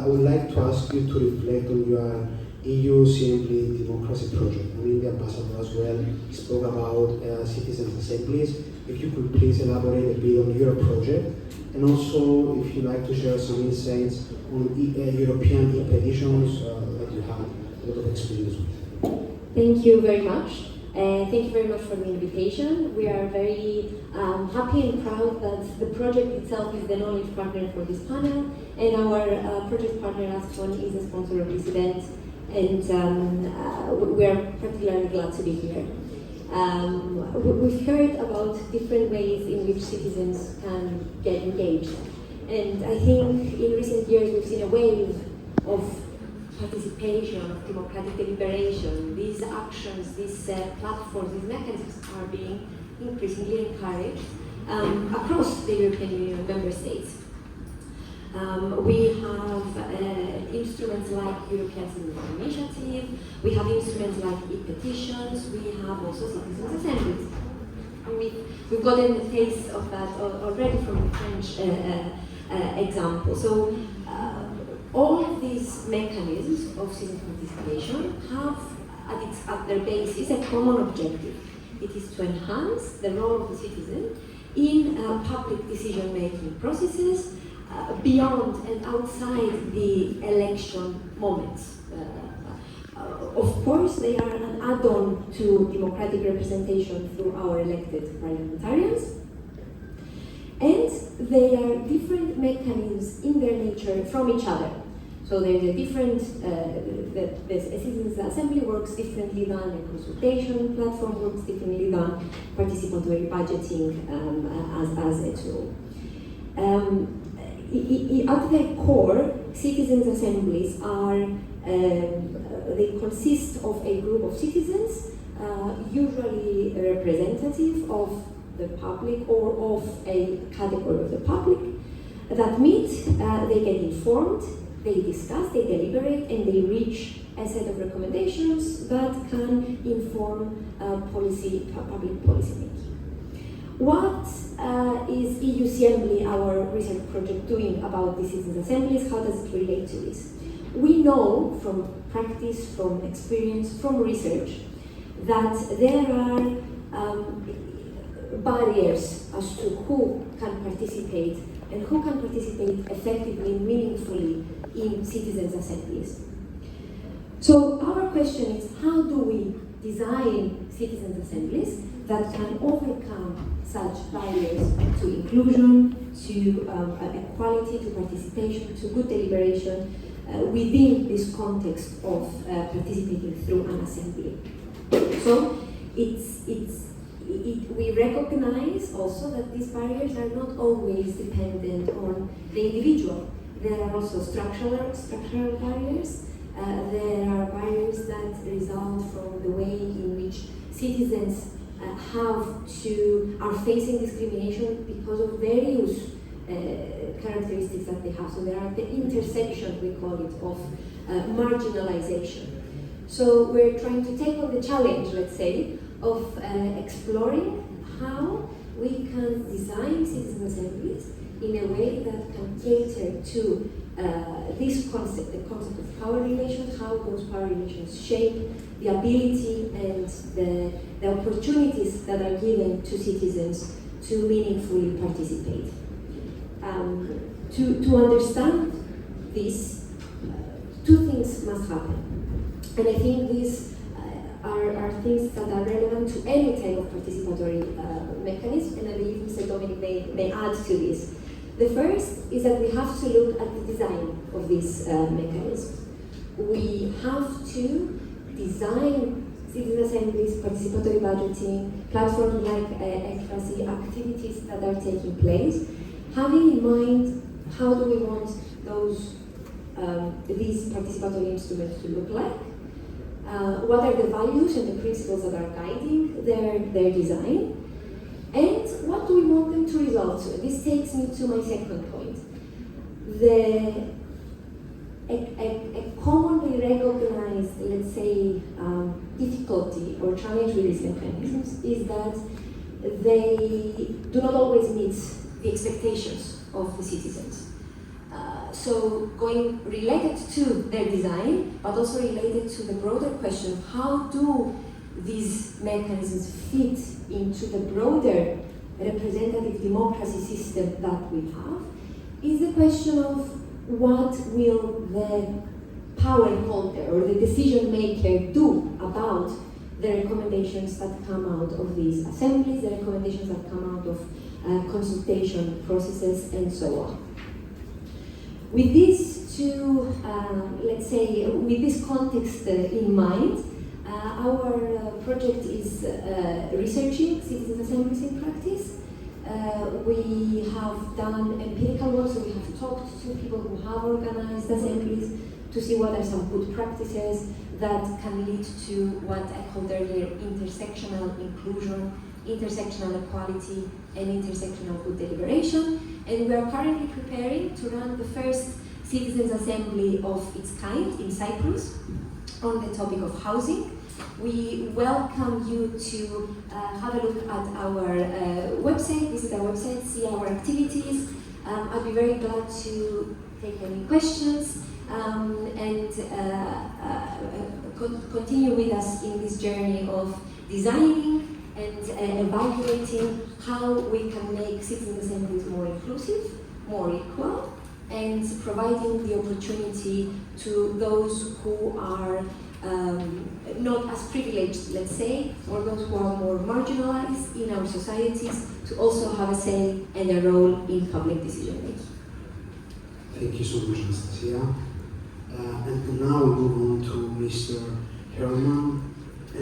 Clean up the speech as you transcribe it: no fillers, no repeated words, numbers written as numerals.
I would like to ask you to reflect on your EU-CIEMBLY democracy project. I mean, the ambassador as well spoke about citizens' assemblies. If you could please elaborate a bit on your project, and also if you'd like to share some insights on European e-petitions that you have a lot of experience with. Thank you very much. Thank you very much for the invitation. We are very happy and proud that the project itself is the knowledge partner for this panel, and our project partner, Aston, is the sponsor of this event, and we are particularly glad to be here. We've heard about different ways in which citizens can get engaged, and I think in recent years we've seen a wave of participation, of democratic deliberation. These actions, these platforms, these mechanisms are being increasingly encouraged across the European Union member states. We have instruments like European Citizen Initiative, we have instruments like e-petitions, we have also citizens' assemblies. And we've gotten a taste of that already from the French example. So all of these mechanisms of citizen participation have at their basis a common objective. It is to enhance the role of the citizen in public decision-making processes beyond and outside the election moments. Of course, they are an add-on to democratic representation through our elected parliamentarians, and they are different mechanisms in their nature from each other. So there's a different, the citizens' assembly works differently than a consultation platform, works differently than participatory budgeting as a tool. At their core, citizens' assemblies are, they consist of a group of citizens, usually representative of the public or of a category of the public, that meet, they get informed, they discuss, they deliberate, and they reach a set of recommendations that can inform public policy making. What is EU-CIEMBLY, our research project, doing about the citizens' assemblies? How does it relate to this? We know from practice, from experience, from research, that there are barriers as to who can participate and who can participate effectively and meaningfully in citizens' assemblies. So our question is, how do we design citizens' assemblies that can overcome such barriers to inclusion, to equality, to participation, to good deliberation within this context of participating through an assembly? So we recognize also that these barriers are not always dependent on the individual. There are also structural barriers. There are barriers that result from the way in which citizens are facing discrimination because of various characteristics that they have. So there are the intersections, we call it, of marginalization. So we're trying to take on the challenge, let's say, of exploring how we can design citizen assemblies in a way that can cater to this concept, the concept of power relations, how those power relations shape the ability and the opportunities that are given to citizens to meaningfully participate. To understand this, two things must happen. And I think these are things that are relevant to any type of participatory mechanism, and I believe Mr. Dominic may add to this. The first is that we have to look at the design of this mechanism. We have to design citizen assemblies, participatory budgeting, platforms like ECFASI, activities that are taking place, having in mind how do we want these participatory instruments to look like, what are the values and the principles that are guiding their design, and what do we want them to result to? This takes me to my second point. A commonly recognized, let's say, difficulty or challenge with these mechanisms is that they do not always meet the expectations of the citizens. So going related to their design, but also related to the broader question of how do these mechanisms fit into the broader representative democracy system that we have, is the question of what will the power holder or the decision maker do about the recommendations that come out of these assemblies, the recommendations that come out of consultation processes, and so on. With this let's say, with this context in mind, our project is researching citizen assemblies in practice. We have done empirical work, so we have talked to people who have organized assemblies to see what are some good practices that can lead to what I called earlier intersectional inclusion, intersectional equality, and intersectional good deliberation. And we are currently preparing to run the first citizens' assembly of its kind in Cyprus on the topic of housing. We welcome you to have a look at our website, visit our website, see our activities. I'd be very glad to take any questions and continue with us in this journey of designing and evaluating how we can make citizen assemblies more inclusive, more equal, and providing the opportunity to those who are not as privileged, let's say, or those who are more marginalized in our societies to also have a say and a role in public decision making. Thank you so much, Anastasia. And now we move on to Mr. Herman